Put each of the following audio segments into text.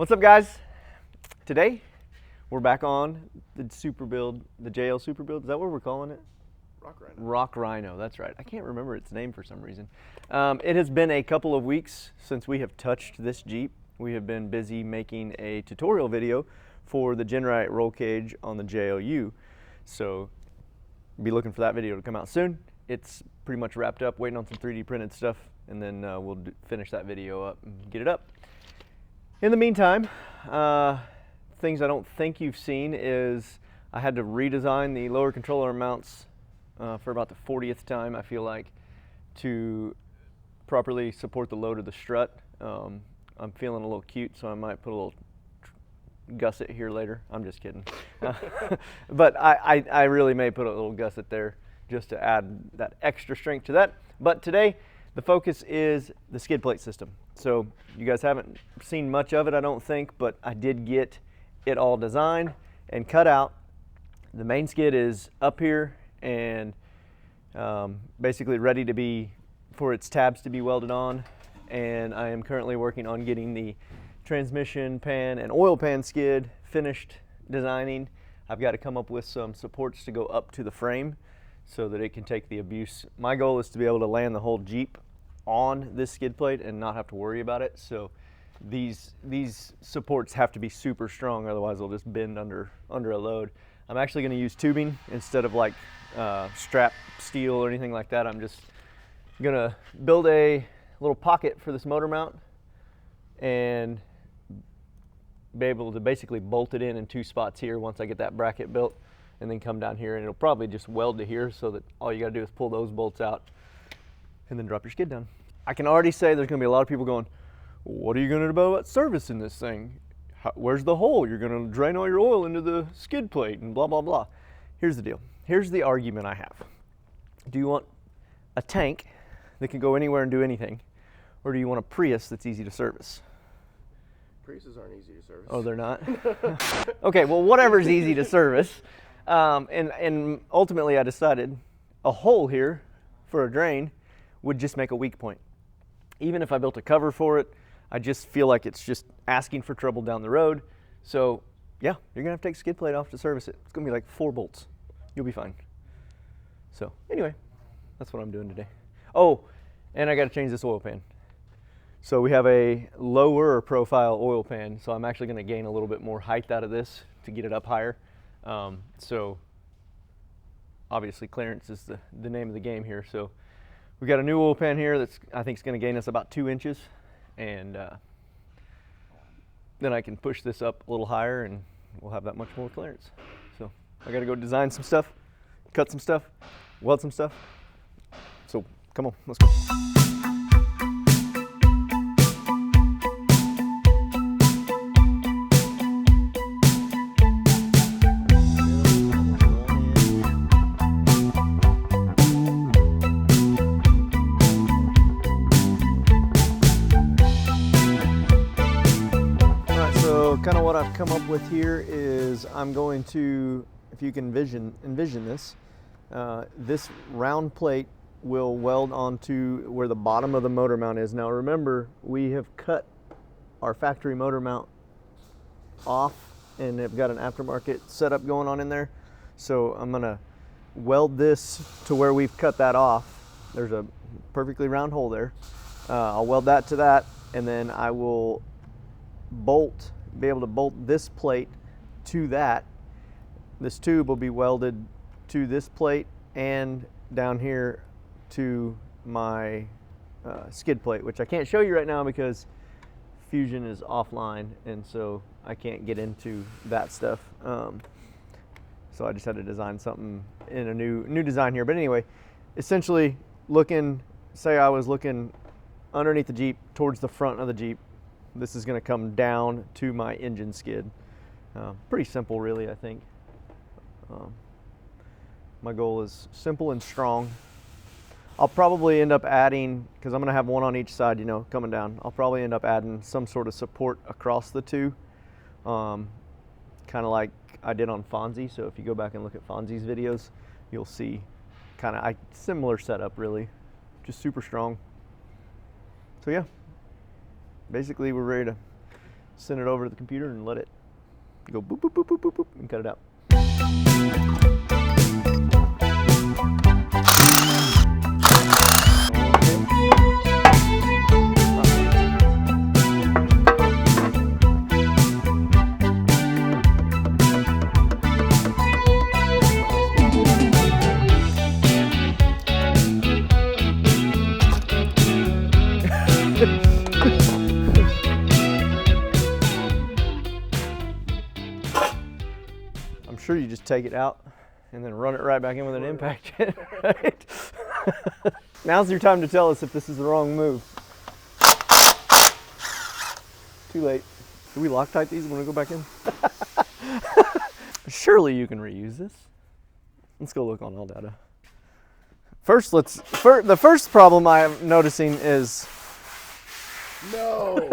What's up, guys? Today we're back on the super build, the JL super build. Is that what we're calling it? Rock Rhino. Rock Rhino, that's right. I can't remember its name for some reason. It has been a couple of weeks since we have touched this Jeep. We have been busy making a tutorial video for the Genrite roll cage on the JLU. So be looking for that video to come out soon. It's pretty much wrapped up, waiting on some 3D printed stuff, and then we'll finish that video up and get it up. In the meantime, things I don't think you've seen is I had to redesign the lower controller mounts for about the 40th time, I feel like, to properly support the load of the strut. I'm feeling a little cute, so I might put a little gusset here later. I'm just kidding. But I really may put a little gusset there just to add that extra strength to that. But today, the focus is the skid plate system. So you guys haven't seen much of it, I don't think, but I did get it all designed and cut out. The main skid is up here and basically ready to be, for its tabs to be welded on. And I am currently working on getting the transmission pan and oil pan skid finished designing. I've got to come up with some supports to go up to the frame so that it can take the abuse. My goal is to be able to land the whole Jeep on this skid plate and not have to worry about it. So these supports have to be super strong, otherwise they'll just bend under a load. I'm actually going to use tubing instead of like strap steel or anything like that. I'm just going to build a little pocket for this motor mount and be able to basically bolt it in 2 spots here once I get that bracket built, and then come down here, and it'll probably just weld to here so that all you got to do is pull those bolts out and then drop your skid down. I can already say there's going to be a lot of people going, what are you going to do about servicing this thing? Where's the hole? You're going to drain all your oil into the skid plate and blah, blah, blah. Here's the deal. Here's the argument I have. Do you want a tank that can go anywhere and do anything, or do you want a Prius that's easy to service? Priuses aren't easy to service. Oh, they're not? Okay, well, whatever's easy to service. And ultimately I decided a hole here for a drain would just make a weak point. Even if I built a cover for it, I just feel like it's just asking for trouble down the road. So yeah, you're gonna have to take the skid plate off to service it. It's gonna be like 4 bolts. You'll be fine. So anyway, that's what I'm doing today. Oh, and I gotta change this oil pan. So we have a lower profile oil pan, so I'm actually gonna gain a little bit more height out of this to get it up higher. So obviously clearance is the name of the game here. So we got a new oil pan here that's, I think, is going to gain us about 2 inches, and then I can push this up a little higher and we'll have that much more clearance. So I got to go design some stuff, cut some stuff, weld some stuff. So come on, let's go. Kind of what I've come up with here is I'm going to, if you can envision this, this round plate will weld onto where the bottom of the motor mount is. Now remember, we have cut our factory motor mount off and have got an aftermarket setup going on in there. So I'm gonna weld this to where we've cut that off. There's a perfectly round hole there. I'll weld that to that, and then I will be able to bolt this plate to that. This tube will be welded to this plate and down here to my skid plate, which I can't show you right now because Fusion is offline, and so I can't get into that stuff. So I just had to design something in a new design here. But anyway, essentially say I was looking underneath the Jeep towards the front of the Jeep. This is going to come down to my engine skid. Pretty simple, really, I think. My goal is simple and strong. I'll probably end up adding, because I'm going to have one on each side, you know, coming down. I'll probably end up adding some sort of support across the two, kind of like I did on Fonzie. So if you go back and look at Fonzie's videos, you'll see kind of similar setup, really, just super strong. So yeah. Basically, we're ready to send it over to the computer and let it go boop, boop, boop, boop, boop, boop, and cut it out. I'm sure you just take it out and then run it right back in with an impact kit, right? Now's your time to tell us if this is the wrong move. Too late. Do we Loctite these when we go back in? Surely you can reuse this. Let's go look on all data. First, the first problem I am noticing is No.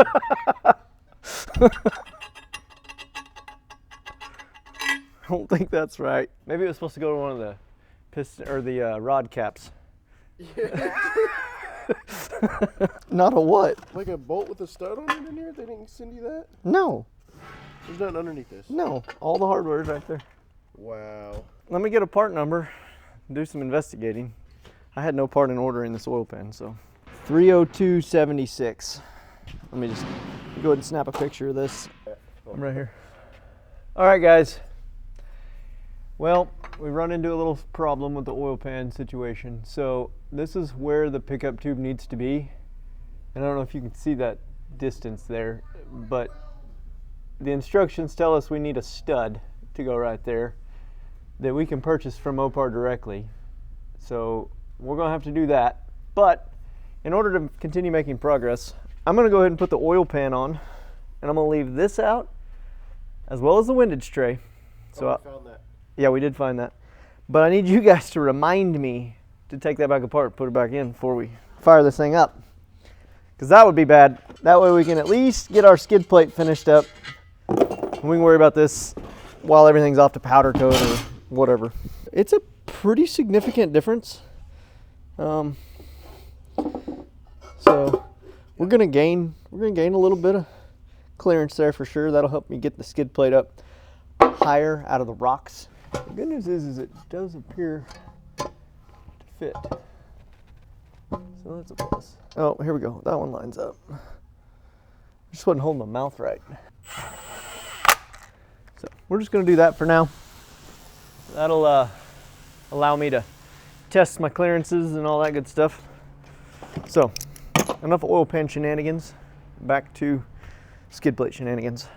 I don't think that's right. Maybe it was supposed to go to one of the piston or the rod caps. Not a what? Like a bolt with a stud on it in here? They didn't send you that? No. There's nothing underneath this. No. All the hardware is right there. Wow. Let me get a part number, do some investigating. I had no part in ordering this oil pan, so 30276. Let me just go ahead and snap a picture of this. I'm right here. All right, guys. Well, we run into a little problem with the oil pan situation. So this is where the pickup tube needs to be. And I don't know if you can see that distance there, but the instructions tell us we need a stud to go right there that we can purchase from Opar directly. So we're gonna have to do that. But in order to continue making progress, I'm gonna go ahead and put the oil pan on, and I'm gonna leave this out as well as the windage tray. So I found that. yeah, we did find that. But I need you guys to remind me to take that back apart, put it back in before we fire this thing up. Because that would be bad. That way we can at least get our skid plate finished up. And we can worry about this while everything's off to powder coat or whatever. It's a pretty significant difference. So we're gonna gain a little bit of clearance there for sure. That'll help me get the skid plate up higher out of the rocks. The good news is it does appear to fit. So that's a plus. Oh, here we go. That one lines up. Just wasn't holding my mouth right. So we're just gonna do that for now. That'll allow me to test my clearances and all that good stuff. So enough oil pan shenanigans. Back to skid plate shenanigans.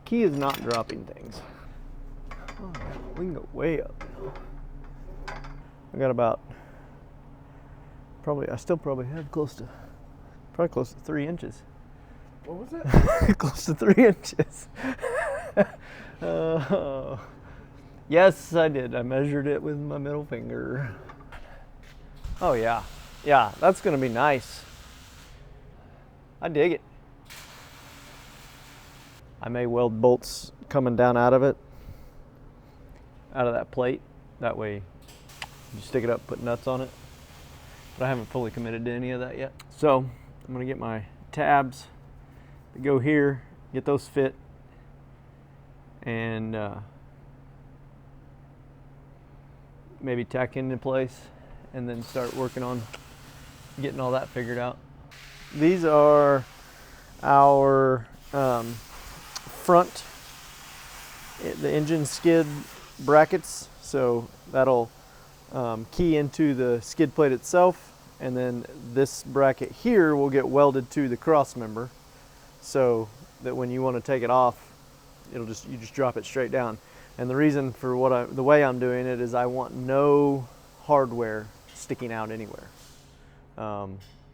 Key is not dropping things. Oh, we can go way up now. I got about I still probably have close to 3 inches. What was that? Close to 3 inches. Yes, I did. I measured it with my middle finger. Oh yeah. Yeah, that's gonna be nice. I dig it. I may weld bolts coming down out of that plate. That way you stick it up, put nuts on it. But I haven't fully committed to any of that yet. So I'm gonna get my tabs that go here, get those fit, and maybe tack into place, and then start working on getting all that figured out. These are our front, the engine skid brackets, so that'll key into the skid plate itself, and then this bracket here will get welded to the cross member, so that when you want to take it off, you just drop it straight down. And the reason for the way I'm doing it is I want no hardware sticking out anywhere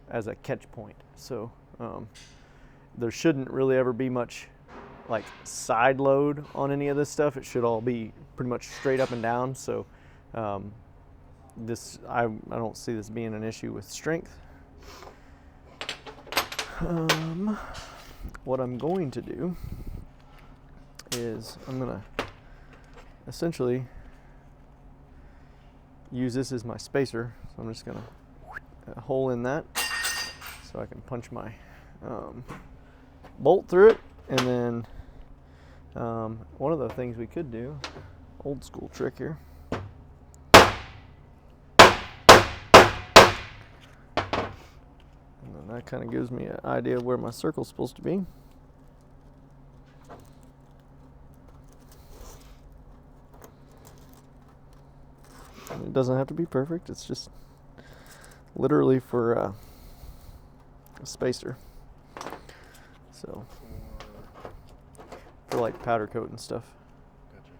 as a catch point. So there shouldn't really ever be much like side load on any of this stuff. It should all be pretty much straight up and down. So I don't see this being an issue with strength. What I'm going to do is I'm gonna essentially use this as my spacer. So I'm just gonna hole in that so I can punch my bolt through it. And then one of the things we could do, old school trick here. And then that kind of gives me an idea of where my circle's supposed to be. And it doesn't have to be perfect, it's just literally for a spacer. So, for like powder coat and stuff. Gotcha.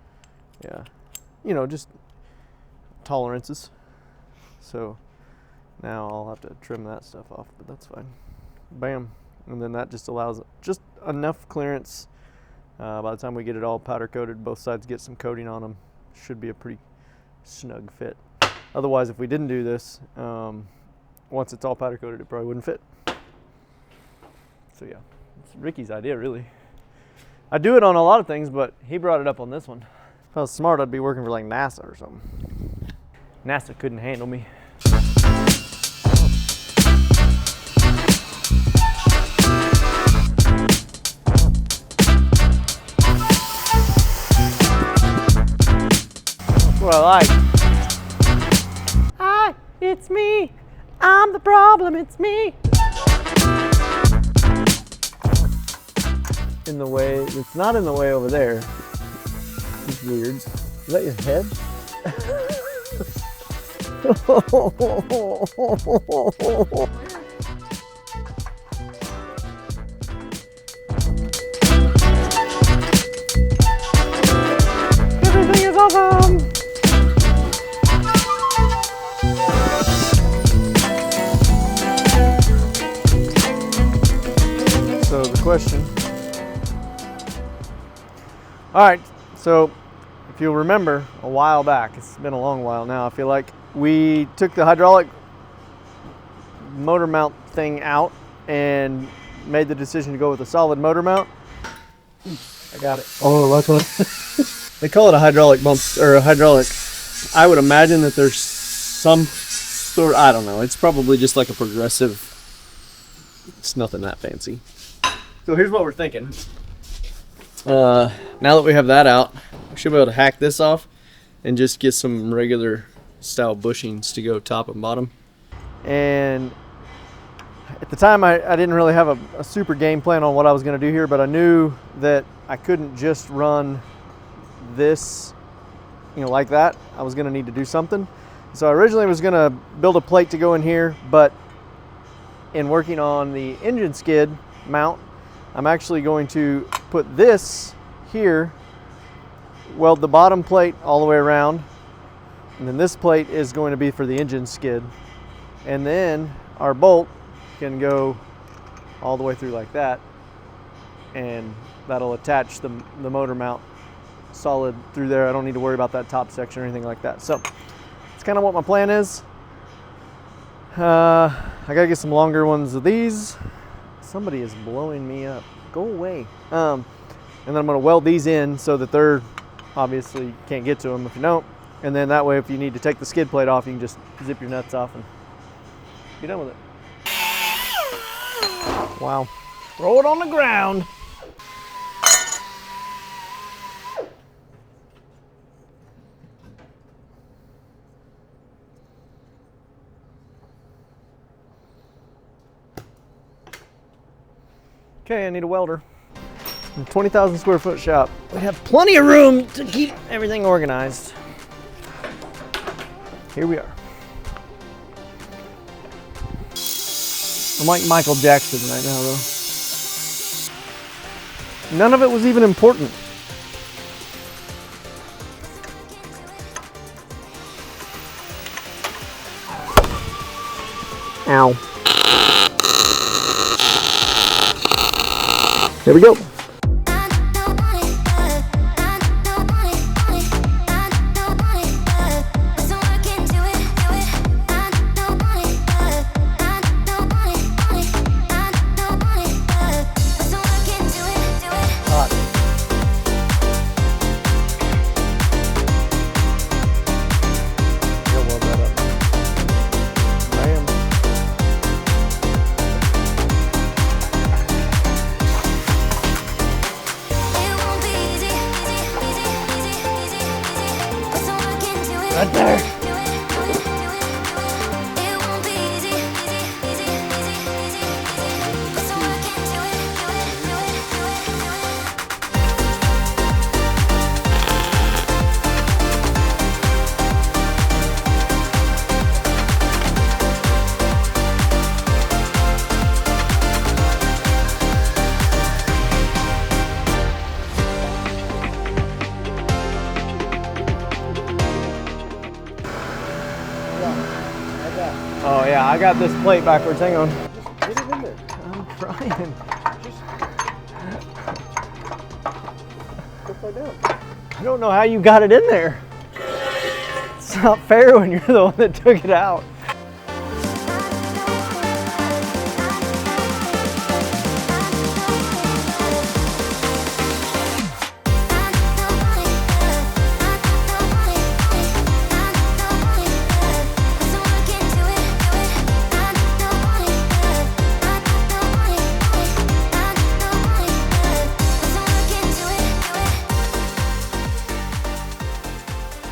Yeah. You know, just tolerances. So now I'll have to trim that stuff off, but that's fine. Bam. And then that just allows just enough clearance. By the time we get it all powder coated, both sides get some coating on them, should be a pretty snug fit. Otherwise, if we didn't do this, once it's all powder coated, it probably wouldn't fit. So yeah, it's Ricky's idea, really. I do it on a lot of things, but he brought it up on this one. If I was smart, I'd be working for like NASA or something. NASA couldn't handle me. That's what I like. Hi, it's me. I'm the problem, it's me. In the way, it's not in the way over there. It's weird. Is that your head? Everything is awesome! So the question. Alright, so if you'll remember a while back, it's been a long while now, I feel like, we took the hydraulic motor mount thing out and made the decision to go with a solid motor mount. I got it. Oh, that's what. They call it a hydraulic bump, or a hydraulic. I would imagine that there's some sort, I don't know, it's probably just like a progressive, it's nothing that fancy. So here's what we're thinking. Now that we have that out, we should be able to hack this off and just get some regular style bushings to go top and bottom. And at the time I didn't really have a super game plan on what I was going to do here, but I knew that I couldn't just run this, you know, like that. I was going to need to do something. So I originally was going to build a plate to go in here, but in working on the engine skid mount, I'm actually going to put this here, weld the bottom plate all the way around, and then this plate is going to be for the engine skid. And then our bolt can go all the way through like that, and that'll attach the motor mount solid through there. I don't need to worry about that top section or anything like that. So that's kind of what my plan is. I gotta get some longer ones of these. Somebody is blowing me up. Go away. And then I'm gonna weld these in so that they're obviously you can't get to them if you don't. And then that way, if you need to take the skid plate off, you can just zip your nuts off and be done with it. Wow. Throw it on the ground. Okay, I need a welder. 20,000 square foot shop. We have plenty of room to keep everything organized. Here we are. I'm like Michael Jackson right now, though. None of it was even important. Ow. There we go. Real well done. I got this plate backwards. Hang on. Just get it in there. I'm trying. Just upside down. I don't know how you got it in there. It's not fair when you're the one that took it out.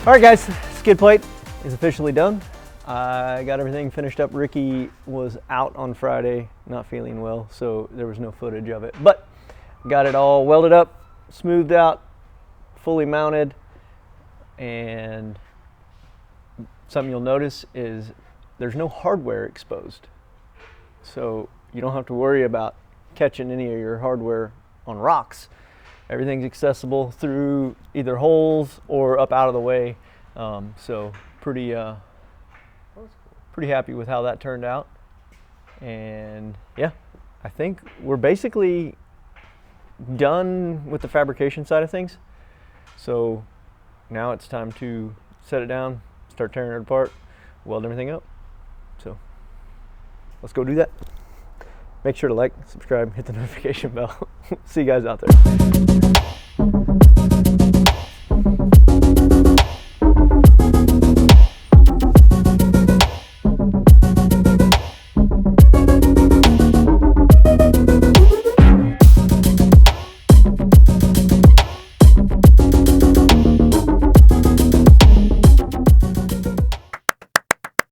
All right, guys, skid plate is officially done. I got everything finished up. Ricky was out on Friday, not feeling well, so there was no footage of it. But got it all welded up, smoothed out, fully mounted, and something you'll notice is there's no hardware exposed. So you don't have to worry about catching any of your hardware on rocks. Everything's accessible through either holes or up out of the way. So pretty happy with how that turned out. And yeah, I think we're basically done with the fabrication side of things. So now it's time to set it down, start tearing it apart, weld everything up. So let's go do that. Make sure to like, subscribe, hit the notification bell. See you guys out there.